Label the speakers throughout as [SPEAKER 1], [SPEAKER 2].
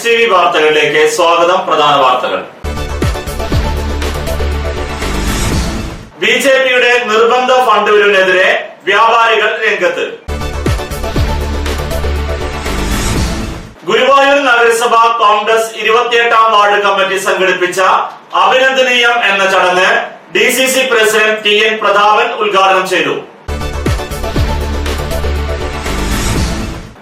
[SPEAKER 1] STV വാർത്തകളിലേക്ക് സ്വാഗതം. പ്രധാന വാർത്തകൾ. ബിജെപിയുടെ നിർബന്ധ ഫണ്ട് പിരിവിനെതിരെ വ്യാപാരികൾ രംഗത്ത്. ഗുരുവായൂർ നഗരസഭ കോൺഗ്രസ് 28ാം വാർഡ് കമ്മിറ്റി സംഘടിപ്പിച്ച അഭിനന്ദനീയം എന്ന ചടങ്ങ് DCC പ്രസിഡന്റ് TN പ്രതാപൻ ഉദ്ഘാടനം ചെയ്തു.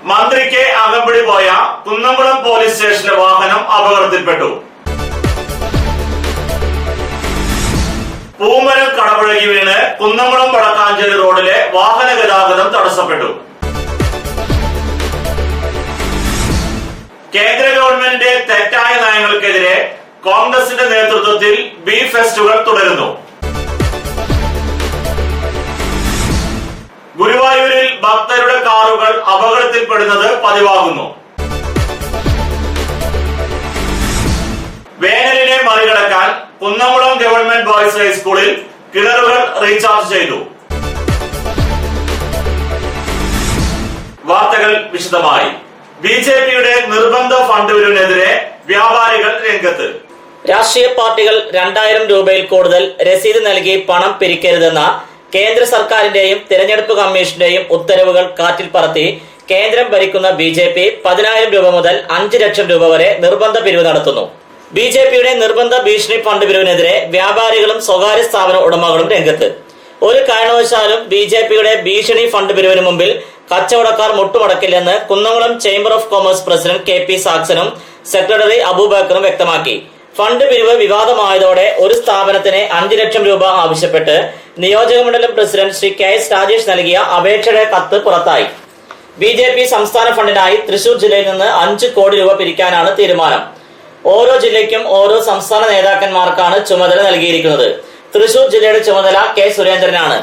[SPEAKER 1] മന്ത്രിക്ക് അകമ്പടി പോയ കുന്നംകുളം പോലീസ് സ്റ്റേഷനിലെ വാഹനം അപകടത്തിൽപ്പെട്ടു. പൂമരം കടപുഴകി വീണ് കുന്നംകുളം വടക്കാഞ്ചേരി റോഡിലെ വാഹന ഗതാഗതം തടസ്സപ്പെട്ടു. കേന്ദ്ര ഗവൺമെന്റിന്റെ തെറ്റായ നയങ്ങൾക്കെതിരെ കോൺഗ്രസിന്റെ നേതൃത്വത്തിൽ ബീഫ് ഫെസ്റ്റുകൾ തുടരുന്നു. ഗുരുവായൂരിൽ ഭക്തരുടെ കാറുകൾ അപകടത്തിൽപ്പെടുന്നത് പതിവാകുന്നു. വേനലിനെ മറികടക്കാൻ കുന്നംകുളം ഗവൺമെന്റ് ബോയ്സ് ഹൈസ്കൂളിൽ കിണറുകൾ റീചാർജ് ചെയ്തു. വാർത്തകൾ വിശദമായി. ബിജെപിയുടെ നിർബന്ധ ഫണ്ട് പിരിവിനെതിരെ വ്യാപാരികൾ രംഗത്ത്.
[SPEAKER 2] രാഷ്ട്രീയ പാർട്ടികൾ 2000 രൂപയിൽ കൂടുതൽ രസീത് നൽകി പണം പിരിക്കരുതെന്ന കേന്ദ്ര സർക്കാരിന്റെയും തിരഞ്ഞെടുപ്പ് കമ്മീഷന്റെയും ഉത്തരവുകൾ കാറ്റിൽ പറത്തി കേന്ദ്രം ഭരിക്കുന്ന BJP 10,000 രൂപ മുതൽ 5 ലക്ഷം രൂപ വരെ നിർബന്ധ പിരിവ് നടത്തുന്നു. BJPയുടെ നിർബന്ധ ഭീഷണി ഫണ്ട് പിരിവിനെതിരെ വ്യാപാരികളും സ്വകാര്യ സ്ഥാപന ഉടമകളും രംഗത്ത്. ഒരു കാരണവശാലും BJPയുടെ ഭീഷണി ഫണ്ട് പിരിവിന് മുമ്പിൽ കച്ചവടക്കാർ മുട്ടുമടക്കില്ലെന്ന് Kunnamkulam chamber of commerce president KP സാക്സനും സെക്രട്ടറി അബൂബക്കറും വ്യക്തമാക്കി. ഫണ്ട് പിരിവ് വിവാദമായതോടെ ഒരു സ്ഥാപനത്തിന് 5 ലക്ഷം രൂപ ആവശ്യപ്പെട്ട് നിയോജക മണ്ഡലം പ്രസിഡന്റ് ശ്രീ KS രാജേഷ് നൽകിയ അപേക്ഷയുടെ കത്ത് പുറത്തായി. BJP സംസ്ഥാന ഫണ്ടിനായി തൃശൂർ ജില്ലയിൽ നിന്ന് 5 കോടി രൂപ പിരിക്കാനാണ് തീരുമാനം. ഓരോ ജില്ലയ്ക്കും ഓരോ സംസ്ഥാന നേതാക്കന്മാർക്കാണ് ചുമതല നൽകിയിരിക്കുന്നത്. തൃശൂർ ജില്ലയുടെ ചുമതല K സുരേന്ദ്രനാണ്.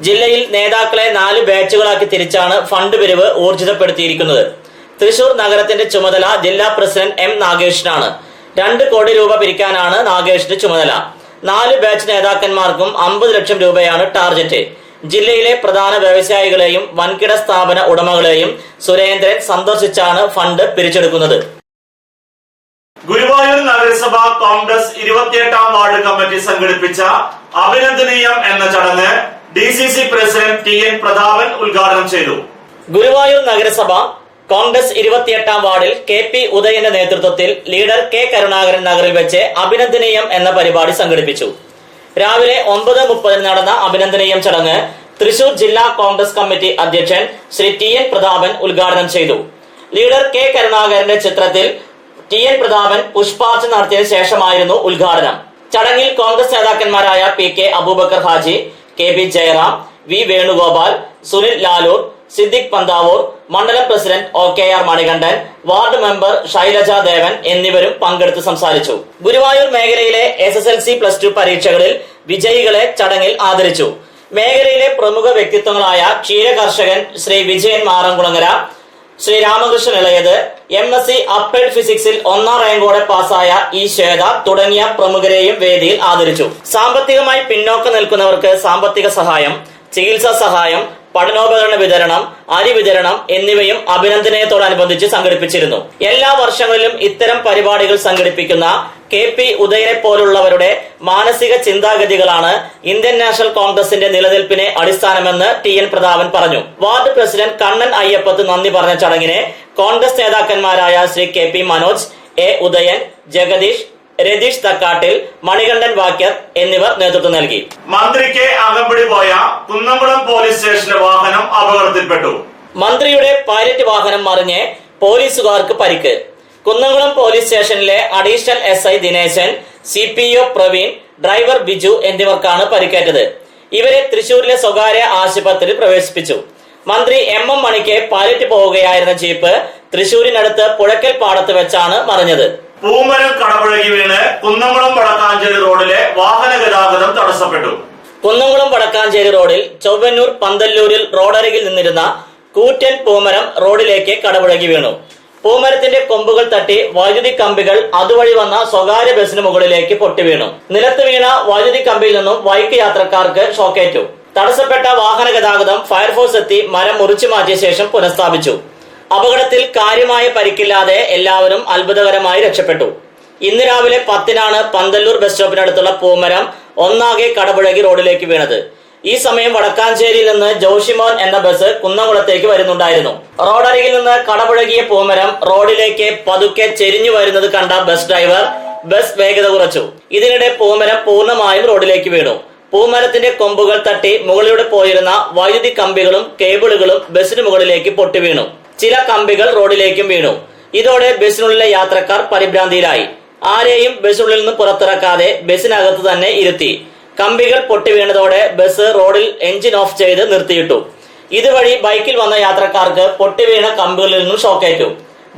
[SPEAKER 2] ജില്ലയിൽ നേതാക്കളെ 4 ബാച്ചുകളാക്കി തിരിച്ചാണ് ഫണ്ട് പിരിവ് ഊർജിതപ്പെടുത്തിയിരിക്കുന്നത്. തൃശൂർ നഗരത്തിന്റെ ചുമതല ജില്ലാ പ്രസിഡന്റ് M നാഗേഷിനാണ്. 2 കോടി രൂപ പിരിക്കാനാണ് നാഗേഷിന്റെ ചുമതല. 4 ബാച്ച് നേതാക്കന്മാർക്കും 50 ലക്ഷം രൂപയാണ് ടാർഗറ്റ്. ജില്ലയിലെ പ്രധാന വ്യവസായികളെയും വൻകിട സ്ഥാപന ഉടമകളെയും സുരേന്ദ്രൻ സന്ദർശിച്ചാണ് ഫണ്ട് പിരിച്ചെടുക്കുന്നത്.
[SPEAKER 1] ഗുരുവായൂർ നഗരസഭ കോൺഗ്രസ് 28ാം വാർഡ് കമ്മിറ്റി സംഘടിപ്പിച്ച അഭിനന്ദനീയം എന്ന ചടങ്ങ് DCC പ്രസിഡന്റ് TN പ്രതാപൻ ഉദ്ഘാടനം ചെയ്തു.
[SPEAKER 2] ഗുരുവായൂർ നഗരസഭ കോൺഗ്രസ് 28ാം വാർഡിൽ KP ഉദയന്റെ നേതൃത്വത്തിൽ ലീഡർ K കരുണാകരൻ നഗറിൽ വെച്ച് അഭിനന്ദനീയം എന്ന പരിപാടി സംഘടിപ്പിച്ചു. രാവിലെ 9:30 നടന്ന അഭിനന്ദനീയം ചടങ്ങ് തൃശൂർ ജില്ലാ കോൺഗ്രസ് കമ്മിറ്റി അധ്യക്ഷൻ ശ്രീ TN പ്രതാപൻ ഉദ്ഘാടനം ചെയ്തു. ലീഡർ K കരുണാകരന്റെ ചിത്രത്തിൽ TN പ്രതാപൻ പുഷ്പാർച്ചന നടത്തിയതിനു ശേഷമായിരുന്നു ഉദ്ഘാടനം. ചടങ്ങിൽ Congress നേതാക്കന്മാരായ PK Abubakar Haji, KB Jayaram, V Venugopal, Sunil Lalur, Siddique Panthavoor, മണ്ഡലം president OKR Manikandan, ward member Shailaja Devan എന്നിവരും പങ്കെടുത്ത് സംസാരിച്ചു. ഗുരുവായൂർ മേഖലയിലെ SSLC+2 പരീക്ഷകളിൽ വിജയികളെ ചടങ്ങിൽ ആദരിച്ചു. മേഖലയിലെ പ്രമുഖ വ്യക്തിത്വങ്ങളായ ക്ഷീരകർഷകൻ ശ്രീ വിജയൻ മാറംകുളങ്ങര, ശ്രീ രാമകൃഷ്ണൻ ഇളയത്, MSc അപ്ലൈഡ് ഫിസിക്സിൽ 1ാം റാങ്കോടെ പാസ്സായ E ശ്വേത തുടങ്ങിയ പ്രമുഖരെയും വേദിയിൽ ആദരിച്ചു. സാമ്പത്തികമായി പിന്നോക്കം നിൽക്കുന്നവർക്ക് സാമ്പത്തിക സഹായം, ചികിത്സാ സഹായം, പഠനോപകരണ വിതരണം, അരി വിതരണം എന്നിവയും അഭിനന്ദനത്തോടനുബന്ധിച്ച് സംഘടിപ്പിച്ചിരുന്നു. എല്ലാ വർഷങ്ങളിലും ഇത്തരം പരിപാടികൾ സംഘടിപ്പിക്കുന്ന KP ഉദയനെ പോലുള്ളവരുടെ മാനസിക ചിന്താഗതികളാണ് ഇന്ത്യൻ നാഷണൽ കോൺഗ്രസിന്റെ നിലനിൽപ്പിനെ അടിസ്ഥാനമെന്ന് TN പ്രതാപൻ പറഞ്ഞു. വാർഡ് പ്രസിഡന്റ് കണ്ണൻ അയ്യപ്പത്ത് നന്ദി പറഞ്ഞ ചടങ്ങിനെ കോൺഗ്രസ് നേതാക്കന്മാരായ ശ്രീ KP മനോജ്, A ഉദയൻ, ജഗദീഷ്, രതീഷ് തക്കാട്ടിൽ, മണികണ്ഠൻ വാക്യർ എന്നിവർ നേതൃത്വം നൽകി.
[SPEAKER 1] മന്ത്രിക്ക് അകമ്പടി പോയ കുന്നംകുളം പോലീസ് സ്റ്റേഷനിലെ വാഹനം അപകടത്തിൽപ്പെട്ടു.
[SPEAKER 2] മന്ത്രിയുടെ പൈലറ്റ് വാഹനം മറിഞ്ഞ് പോലീസുകാർക്ക് പരിക്ക്. കുന്നംകുളം പോലീസ് സ്റ്റേഷനിലെ additional SI Dineshan, CPO Praveen, driver Biju എന്നിവർക്കാണ് പരിക്കേറ്റത്. ഇവരെ തൃശൂരിലെ സ്വകാര്യ ആശുപത്രിയിൽ പ്രവേശിപ്പിച്ചു. മന്ത്രി MM മണിക്ക് പൈലറ്റ് പോവുകയായിരുന്ന ജീപ്പ് തൃശൂരിനടുത്ത് പുഴക്കൽ പാടത്ത് വെച്ചാണ് മറിഞ്ഞത്.
[SPEAKER 1] പൂമരം കടപുഴകി വീണ് കുന്നംകുളം വടക്കാഞ്ചേരി റോഡിലെ വാഹന ഗതാഗതം തടസ്സപ്പെട്ടു.
[SPEAKER 2] കുന്നംകുളം വടക്കാഞ്ചേരി റോഡിൽ ചൊവ്വന്നൂർ പന്തല്ലൂരിൽ റോഡരികിൽ നിന്നിരുന്ന കൂറ്റൻ പൂമരം റോഡിലേക്ക് കടപുഴകി വീണു. പൂമരത്തിന്റെ കൊമ്പുകൾ തട്ടി വൈദ്യുതി കമ്പികൾ അതുവഴി വന്ന സ്വകാര്യ ബസിന് മുകളിലേക്ക് പൊട്ടിവീണു. നിലത്ത് വീണ വൈദ്യുതി കമ്പിയിൽ നിന്നും ബൈക്ക് യാത്രക്കാർക്ക് ഷോക്കേറ്റു. തടസ്സപ്പെട്ട വാഹന ഗതാഗതം ഫയർഫോഴ്സ് എത്തി മരം മുറിച്ചു മാറ്റിയ ശേഷം പുനഃസ്ഥാപിച്ചു. അപകടത്തിൽ കാര്യമായ പരിക്കില്ലാതെ എല്ലാവരും അത്ഭുതകരമായി രക്ഷപ്പെട്ടു. ഇന്ന് രാവിലെ 10-നാണ് പന്തല്ലൂർ ബസ് സ്റ്റോപ്പിനടുത്തുള്ള പൂമരം ഒന്നാകെ കടപുഴകി റോഡിലേക്ക് വീണത്. ഈ സമയം വടക്കാഞ്ചേരിയിൽ നിന്ന് ജോഷിമോൻ എന്ന ബസ് കുന്നംകുളത്തേക്ക് വരുന്നുണ്ടായിരുന്നു. റോഡരികിൽ നിന്ന് കടപുഴകിയ പൂമരം റോഡിലേക്ക് പതുക്കെ ചെരിഞ്ഞു വരുന്നത് കണ്ട ബസ് ഡ്രൈവർ ബസ് വേഗത കുറച്ചു. ഇതിനിടെ പൂമരം പൂർണ്ണമായും റോഡിലേക്ക് വീണു. പൂമരത്തിന്റെ കൊമ്പുകൾ തട്ടി മുകളിലൂടെ പോയിരുന്ന വൈദ്യുതി കമ്പികളും കേബിളുകളും ബസിന് മുകളിലേക്ക് പൊട്ടി വീണു. ചില കമ്പികൾ റോഡിലേക്കും വീണു. ഇതോടെ ബസിനുള്ളിലെ യാത്രക്കാർ പരിഭ്രാന്തിയിലായി. ആരെയും ബസിനുള്ളിൽ നിന്ന് പുറത്തിറക്കാതെ ബസിനകത്ത് തന്നെ ഇരുത്തി. കമ്പികൾ പൊട്ടി വീണതോടെ ബസ് റോഡിൽ എഞ്ചിൻ ഓഫ് ചെയ്ത് നിർത്തിയിട്ടു. ഇതുവഴി ബൈക്കിൽ വന്ന യാത്രക്കാർക്ക് പൊട്ടിവീണ കമ്പികളിൽ നിന്നും ഷോക്കേറ്റു.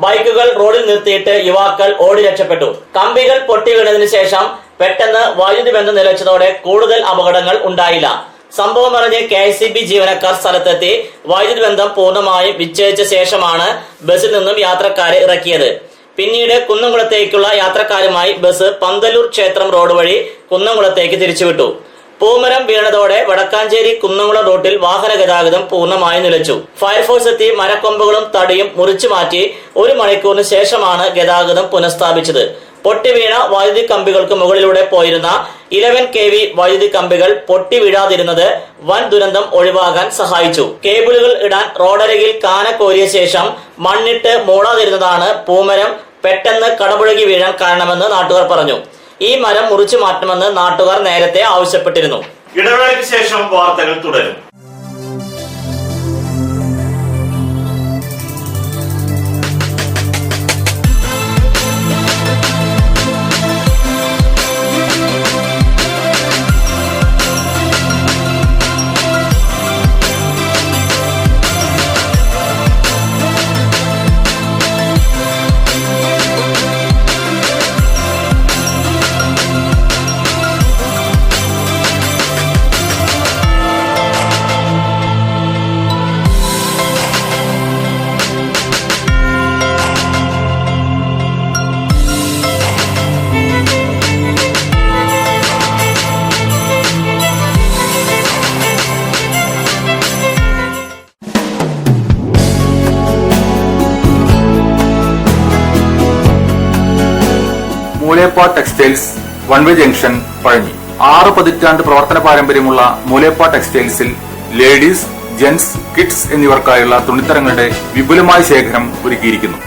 [SPEAKER 2] ബൈക്കുകൾ റോഡിൽ നിർത്തിയിട്ട് യുവാക്കൾ ഓടി രക്ഷപ്പെട്ടു. കമ്പികൾ പൊട്ടി വീണതിനു ശേഷം പെട്ടെന്ന് വൈദ്യുതി ബന്ധം നിലച്ചതോടെ കൂടുതൽ അപകടങ്ങൾ ഉണ്ടായില്ല. സംഭവം അറിഞ്ഞ് KICB ജീവനക്കാർ സ്ഥലത്തെത്തി വൈദ്യുതി ബന്ധം പൂർണ്ണമായും വിച്ഛേദിച്ച ശേഷമാണ് ബസിൽ നിന്നും യാത്രക്കാരെ ഇറക്കിയത്. പിന്നീട് കുന്നംകുളത്തേക്കുള്ള യാത്രക്കാരുമായി ബസ് പന്തല്ലൂർ ക്ഷേത്രം റോഡ് വഴി കുന്നംകുളത്തേക്ക് തിരിച്ചുവിട്ടു. പൂമരം വീണതോടെ വടക്കാഞ്ചേരി കുന്നംകുളം റൂട്ടിൽ വാഹന ഗതാഗതം പൂർണ്ണമായി നിലച്ചു. ഫയർഫോഴ്സ് എത്തി മരക്കൊമ്പുകളും തടിയും മുറിച്ചു മാറ്റി 1 മണിക്കൂറിന് ശേഷമാണ് ഗതാഗതം പുനഃസ്ഥാപിച്ചത്. പൊട്ടിവീണ വൈദ്യുതി കമ്പികൾക്ക് മുകളിലൂടെ പോയിരുന്ന 11 kV വൈദ്യുതി കമ്പികൾ പൊട്ടി വീഴാതിരുന്നത് വൻ ദുരന്തം ഒഴിവാക്കാൻ സഹായിച്ചു. കേബിളുകൾ ഇടാൻ റോഡരികിൽ കാന കോരിയ ശേഷം മണ്ണിട്ട് മൂടാതിരുന്നതാണ് പൂമരം പെട്ടെന്ന് കടപുഴകി വീഴാൻ കാരണമെന്ന് നാട്ടുകാർ പറഞ്ഞു. ഈ മരം മുറിച്ചു മാറ്റണമെന്ന് നാട്ടുകാർ നേരത്തെ ആവശ്യപ്പെട്ടിരുന്നു.
[SPEAKER 1] ഇടവേളയ്ക്ക് ശേഷം വാർത്തകൾ തുടരും.
[SPEAKER 3] Mooleppa textiles one way junction Pazhanji. 6 പതിറ്റാണ്ട് പ്രവർത്തന പാരമ്പര്യമുള്ള മൂലേപ്പ ടെക്സ്റ്റൈൽസിൽ ലേഡീസ്, ജെന്റ്സ്, കിഡ്സ് എന്നിവർക്കായുള്ള തുണിത്തരങ്ങളുടെ വിപുലമായ ശേഖരം ഒരുക്കിയിരിക്കുന്നു.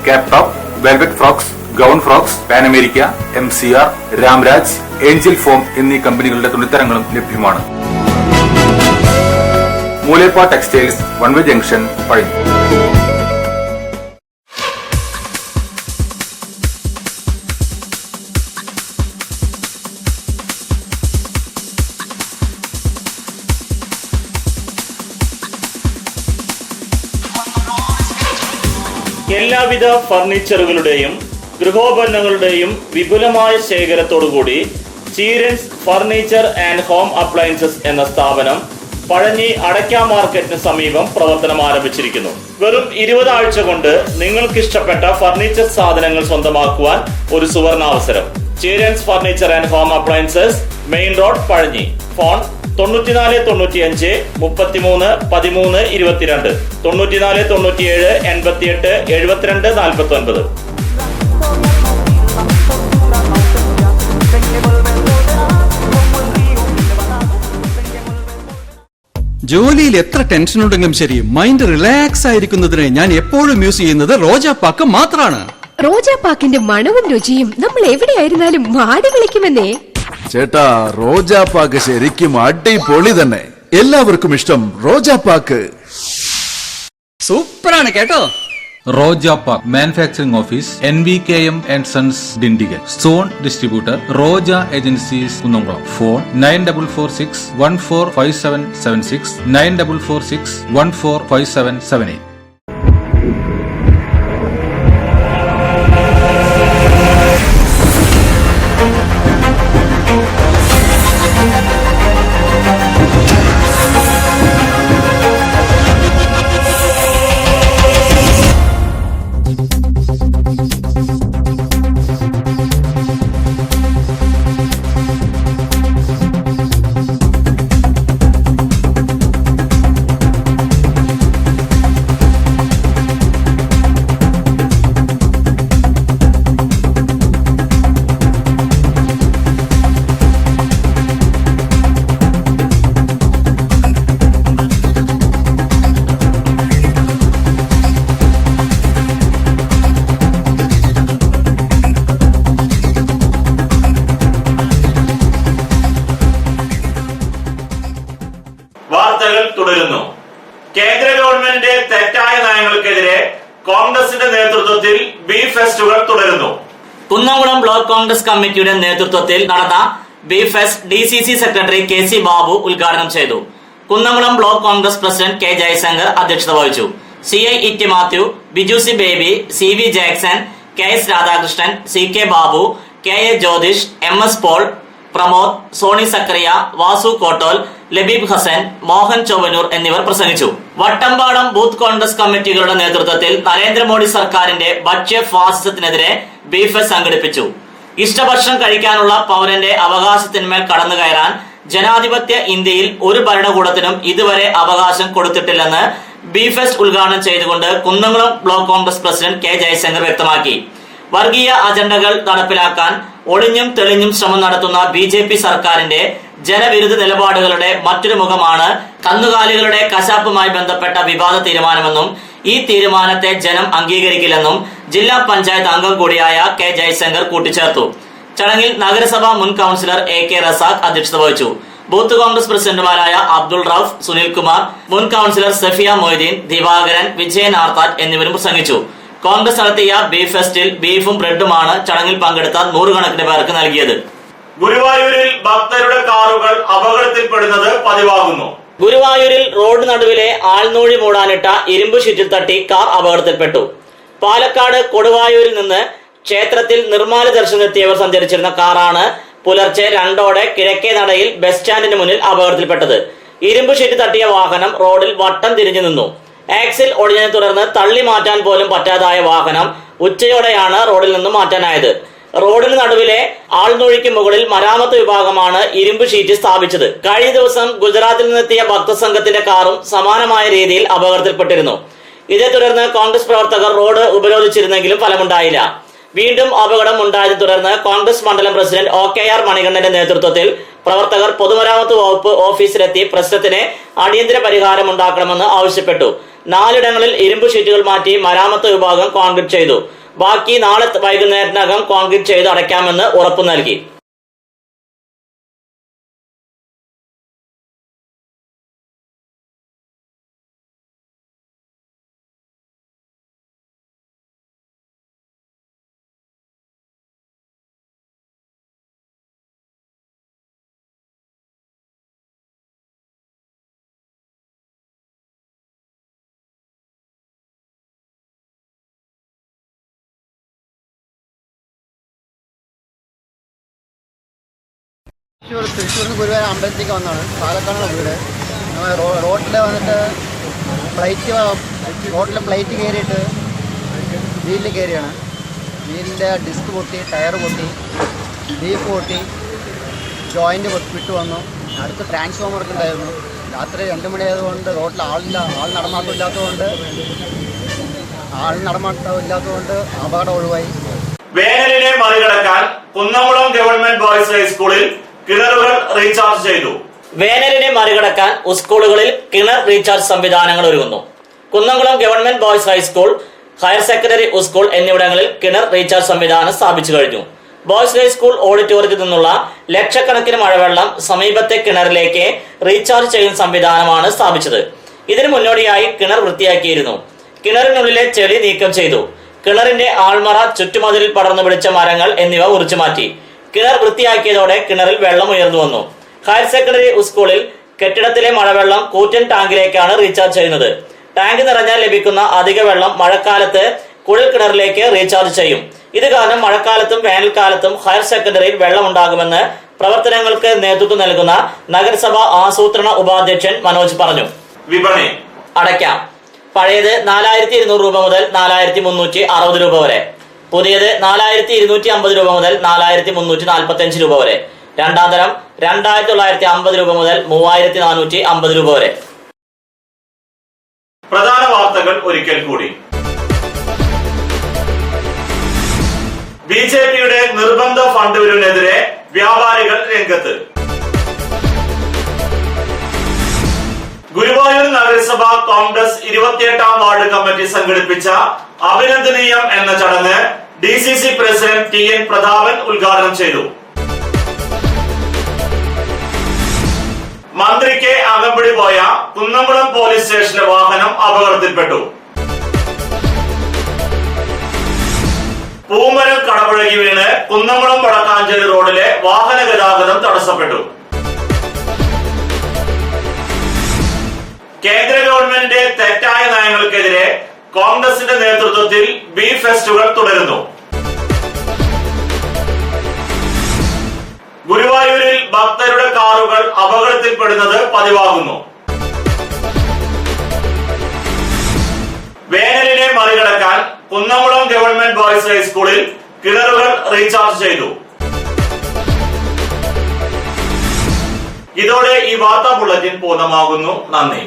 [SPEAKER 3] Cap top, velvet frocks, gown frocks, Panamerica, MCR, Ramraj, angel form എന്നീ കമ്പനികളുടെ തുണിത്തരങ്ങളും ലഭ്യമാണ്. Mooleppa textiles one way junction Pazhanji.
[SPEAKER 1] എല്ലാവിധ ഫർണിച്ചറുകളുടെയും ഗൃഹോപകരണങ്ങളുടെയും വിപുലമായ ശേഖരത്തോടുകൂടി Cheerans furniture and home appliances എന്ന സ്ഥാപനം പഴഞ്ഞി അടയ്ക്ക മാർക്കറ്റിന് സമീപം പ്രവർത്തനം ആരംഭിച്ചിരിക്കുന്നു. വെറും 20 ആഴ്ച കൊണ്ട് നിങ്ങൾക്ക് ഇഷ്ടപ്പെട്ട ഫർണിച്ചർ സാധനങ്ങൾ സ്വന്തമാക്കുവാൻ ഒരു സുവർണാവസരം. Cheeran's furniture and home appliances, main road, Pazhanji. Phone 94 95 33 13 22, 94 97 88 72 49.
[SPEAKER 4] ജോലിയിൽ എത്ര ടെൻഷൻ ഉണ്ടെങ്കിലും ശരി, മൈൻഡ് റിലാക്സ് ആയിരിക്കുന്നതിന് ഞാൻ എപ്പോഴും യൂസ് ചെയ്യുന്നത് റോജാപ്പാക്ക് മാത്രമാണ്.
[SPEAKER 5] റോജാപ്പാക്കിന്റെ മണവും രുചിയും നമ്മൾ എവിടെയായിരുന്നാലും മാടി വിളിക്കുമെന്നേ.
[SPEAKER 6] ചേട്ടാ, റോജാപ്പാക്ക് ശരിക്കും അടിപൊളി തന്നെ. എല്ലാവർക്കും ഇഷ്ടം റോജാപ്പാക്ക്.
[SPEAKER 4] സൂപ്പറാണ് കേട്ടോ.
[SPEAKER 7] Roja Manufacturing Office, NVKM and Sons, Dindigul. Zone Distributor, Roja Agencies, Kunnamkulam. Phone 9446 145776, 9446 145778.
[SPEAKER 1] നയങ്ങൾക്കെതിരെ കോൺഗ്രസിന്റെ നേതൃത്വത്തിൽ ബീഫ് ഫെസ്റ്റുകൾ തുടരുന്നു.
[SPEAKER 2] കുന്നംകുളം ബ്ലോക്ക് കോൺഗ്രസ് കമ്മിറ്റിയുടെ നേതൃത്വത്തിൽ നടന്ന beef fest DCC secretary KC Babu ഉദ്ഘാടനം ചെയ്തു. Kunnamkulam block Congress president K Jayashankar അധ്യക്ഷത വഹിച്ചു. CI Itty Mathew, Biju C Baby, CV Jackson, KS Radhakrishnan, CK Babu, KA Jyothish, MS Paul, Pramod, Soni Zachariah, Vasu Kottol, Labeeb Hassan, Mohan Chovvanur എന്നിവർ പ്രസംഗിച്ചു. വട്ടമ്പാടം ബൂത്ത് കോൺഗ്രസ് കമ്മിറ്റികളുടെ നേതൃത്വത്തിൽ നരേന്ദ്രമോദി സർക്കാരിന്റെ ഭക്ഷ്യ ഫാസിസത്തിനെതിരെ ബീഫ് ഫെസ്റ്റ് സംഘടിപ്പിച്ചു. ഇഷ്ടഭക്ഷണം കഴിക്കാനുള്ള പൗരന്റെ അവകാശത്തിന്മേൽ കടന്നു കയറാൻ ജനാധിപത്യ ഇന്ത്യയിൽ ഒരു ഭരണകൂടത്തിനും ഇതുവരെ അവകാശം കൊടുത്തിട്ടില്ലെന്ന് ബീഫ് ഫെസ്റ്റ് ഉദ്ഘാടനം ചെയ്തുകൊണ്ട് Kunnamkulam block Congress president K Jaishankar വ്യക്തമാക്കി. വർഗീയ അജണ്ടകൾ നടപ്പിലാക്കാൻ ഒളിഞ്ഞും തെളിഞ്ഞും ശ്രമം നടത്തുന്ന BJP സർക്കാരിന്റെ ജനവിരുദ്ധ നിലപാടുകളുടെ മറ്റൊരു മുഖമാണ് കന്നുകാലികളുടെ കശാപ്പുമായി ബന്ധപ്പെട്ട വിവാദ തീരുമാനമെന്നും ഈ തീരുമാനത്തെ ജനം അംഗീകരിക്കില്ലെന്നും ജില്ലാ പഞ്ചായത്ത് അംഗം കൂടിയായ K ജയശങ്കർ കൂട്ടിച്ചേർത്തു. ചടങ്ങിൽ നഗരസഭാ മുൻ കൌൺസിലർ AK റസാഖ് അധ്യക്ഷത വഹിച്ചു. ബൂത്ത് കോൺഗ്രസ് പ്രസിഡന്റുമാരായ അബ്ദുൾ റൌഫ്, സുനിൽകുമാർ, മുൻ കൌൺസിലർ സഫിയ മൊയ്തീൻ, ദിവാകരൻ, വിജയൻ ആർത്താറ്റ് എന്നിവരും പ്രസംഗിച്ചു. കോൺഗ്രസ് നടത്തിയ ബീഫ് ഫെസ്റ്റിൽ ബീഫും ബ്രെഡുമാണ് ചടങ്ങിൽ പങ്കെടുത്ത നൂറുകണക്കിന് പേർക്ക് നൽകിയത്.
[SPEAKER 1] ഗുരുവായൂരിൽ ഭക്തരുടെ കാറുകൾ അപകടത്തിൽപ്പെടുന്നത് പതിവാകുന്നു.
[SPEAKER 2] ഗുരുവായൂരിൽ റോഡ് നടുവിലെ ആൾനൂഴി മൂടാനിട്ട ഇരുമ്പ് ഷീറ്റിൽ തട്ടി കാർ അപകടത്തിൽപ്പെട്ടു. പാലക്കാട് കൊടുവായൂരിൽ നിന്ന് ക്ഷേത്രത്തിൽ നിർമ്മാല ദർശനത്തിയവർ സഞ്ചരിച്ചിരുന്ന കാറാണ് പുലർച്ചെ 2 കിഴക്കേ നടയിൽ ബസ് സ്റ്റാൻഡിന് മുന്നിൽ അപകടത്തിൽപ്പെട്ടത്. ഇരുമ്പ് ഷീറ്റ് തട്ടിയ വാഹനം റോഡിൽ വട്ടം തിരിഞ്ഞു നിന്നു. ആക്സിൽ ഒടിഞ്ഞതിനെ തുടർന്ന് തള്ളി മാറ്റാൻ പോലും പറ്റാതായ വാഹനം ഉച്ചയോടെയാണ് റോഡിൽ നിന്നും മാറ്റാനായത്. റോഡിന് നടുവിലെ ആൾനൂഴിക്ക് മുകളിൽ മരാമത്ത് വിഭാഗമാണ് ഇരുമ്പ് ഷീറ്റ് സ്ഥാപിച്ചത്. കഴിഞ്ഞ ദിവസം ഗുജറാത്തിൽ നിന്നെത്തിയ ഭക്തസംഘത്തിന്റെ കാറും സമാനമായ രീതിയിൽ അപകടത്തിൽപ്പെട്ടിരുന്നു. ഇതേ തുടർന്ന് കോൺഗ്രസ് പ്രവർത്തകർ റോഡ് ഉപരോധിച്ചിരുന്നെങ്കിലും ഫലമുണ്ടായില്ല. വീണ്ടും അപകടം ഉണ്ടായതിനെ തുടർന്ന് കോൺഗ്രസ് മണ്ഡലം പ്രസിഡന്റ് OKR മണികണ്ഠന്റെ നേതൃത്വത്തിൽ പ്രവർത്തകർ പൊതുമരാമത്ത് വകുപ്പ് ഓഫീസിലെത്തി പ്രശ്നത്തിന് അടിയന്തര പരിഹാരം ഉണ്ടാക്കണമെന്ന് ആവശ്യപ്പെട്ടു. 4 ഇടങ്ങളിൽ ഇരുമ്പ് ഷീറ്റുകൾ മാറ്റി മരാമത്ത് വിഭാഗം കോൺക്രീറ്റ് ചെയ്തു. ബാക്കി നാളെ വൈകുന്നേരത്തിനകം കോൺക്രീറ്റ് ചെയ്ത് അടയ്ക്കാമെന്ന് ഉറപ്പു നൽകി.
[SPEAKER 8] തൃശ്ശൂരിൽ നിന്ന് ഗുരുവായൂർ അമ്പലത്തേക്ക് വന്നതാണ്. പാലക്കാടാണ് വീട്. റോഡിൽ വന്നിട്ട് റോഡിലെ പ്ലേറ്റ് കയറിയിട്ട് വീലിൽ കയറിയാണ്. വീലിൻ്റെ ഡിസ്ക് പൊട്ടി, ടയർ പൊട്ടി, ബീഫ് പൊട്ടി, ജോയിൻ്റ് വിട്ടു വന്നു. അടുത്ത് ട്രാൻസ്ഫോമർക്ക് ഉണ്ടായിരുന്നു. രാത്രി 2 മണിയായതുകൊണ്ട് റോഡിൽ ആൾ നടമാട്ടം ഇല്ലാത്തതുകൊണ്ട് അപകടം ഒഴിവായി.
[SPEAKER 1] വേനലിനെ മറികടക്കാൻ കുന്നംകുളം ഗവൺമെന്റ് ബോയ്സ് ഹൈസ്കൂളിൽ കിണറുകൾ റീചാർജ് ചെയ്തു.
[SPEAKER 2] വേനലിനെ മറികടക്കാൻ സ്കൂളുകളിൽ കിണർ റീചാർജ് സംവിധാനങ്ങൾ ഒരുങ്ങുന്നു. Kunnamkulam government boys high school, higher secondary school എന്നിവിടങ്ങളിൽ കിണർ റീചാർജ് സംവിധാനം സ്ഥാപിച്ചു കഴിഞ്ഞു. ബോയ്സ് ഹൈസ്കൂൾ ഓഡിറ്റോറിയത്തിൽ നിന്നുള്ള ലക്ഷക്കണക്കിന് മഴവെള്ളം സമീപത്തെ കിണറിലേക്ക് റീചാർജ് ചെയ്യുന്ന സംവിധാനമാണ് സ്ഥാപിച്ചത്. ഇതിനു മുന്നോടിയായി കിണർ വൃത്തിയാക്കിയിരുന്നു. കിണറിനുള്ളിലെ ചെളി നീക്കം ചെയ്തു. കിണറിന്റെ ആൾമറ, ചുറ്റുമതിലിൽ പടർന്നു പിടിച്ച മരങ്ങൾ എന്നിവ മുറിച്ചു മാറ്റി. കിണർ വൃത്തിയാക്കിയതോടെ കിണറിൽ വെള്ളം ഉയർന്നു വന്നു. ഹയർ സെക്കൻഡറി സ്കൂളിൽ കെട്ടിടത്തിലെ മഴവെള്ളം കൂറ്റൻ ടാങ്കിലേക്കാണ് റീചാർജ് ചെയ്യുന്നത്. ടാങ്ക് നിറഞ്ഞാൽ ലഭിക്കുന്ന അധിക വെള്ളം മഴക്കാലത്ത് കുഴൽ കിണറിലേക്ക് റീചാർജ് ചെയ്യും. ഇത് കാരണം മഴക്കാലത്തും വേനൽക്കാലത്തും ഹയർ സെക്കൻഡറിയിൽ വെള്ളം ഉണ്ടാകുമെന്ന് പ്രവർത്തനങ്ങൾക്ക് നേതൃത്വം നൽകുന്ന നഗരസഭാ ആസൂത്രണ ഉപാധ്യക്ഷൻ മനോജ് പറഞ്ഞു.
[SPEAKER 1] വിപണി
[SPEAKER 2] അടയ്ക്കാം. പഴയത് 4200 രൂപ മുതൽ 4360 രൂപ വരെ. പുതിയത് 4250 രൂപ മുതൽ 4345 രൂപ വരെ. രണ്ടാം തരം 2950 രൂപ മുതൽ 3450 രൂപ വരെ.
[SPEAKER 1] പ്രധാന വാർത്തകൾ ഒരിക്കൽ കൂടി. BJPയുടെ നിർബന്ധ ഫണ്ട് ബില്ലിനെതിരെ വ്യാപാരികൾ രംഗത്ത്. ഗുരുവായൂർ നഗരസഭ കോൺഗ്രസ് 28ാം വാർഡ് കമ്മിറ്റി സംഘടിപ്പിച്ച അഭിനന്ദനീയം എന്ന ചടങ്ങ് DCC പ്രസിഡന്റ് TN പ്രതാപൻ ഉദ്ഘാടനം ചെയ്തു. മന്ത്രിക്ക് അകമ്പടി പോയ കുന്നംകുളം പോലീസ് സ്റ്റേഷനിലെ വാഹനം അപകടത്തിൽപ്പെട്ടു. പൂമരം കടപുഴകി വീണ് കുന്നംകുളം വടക്കാഞ്ചേരി റോഡിലെ വാഹന ഗതാഗതം തടസ്സപ്പെട്ടു. കേന്ദ്ര ഗവൺമെന്റിന്റെ തെറ്റായ നയങ്ങൾക്കെതിരെ കോൺഗ്രസിന്റെ നേതൃത്വത്തിൽ ബീഫ് ഫെസ്റ്റുകൾ തുടരുന്നു. ഗുരുവായൂരിൽ ഭക്തരുടെ കാറുകൾ അപകടത്തിൽപ്പെടുന്നത് പതിവാകുന്നു. വേനലിനെ മറികടക്കാൻ കുന്നംകുളം ഗവൺമെന്റ് ബോയ്സ് ഹൈസ്കൂളിൽ കിണറുകൾ റീചാർജ് ചെയ്തു. ഇതോടെ ഈ വാർത്താ ബുള്ളറ്റിൻ പൂർണ്ണമാകുന്നു. നന്ദി.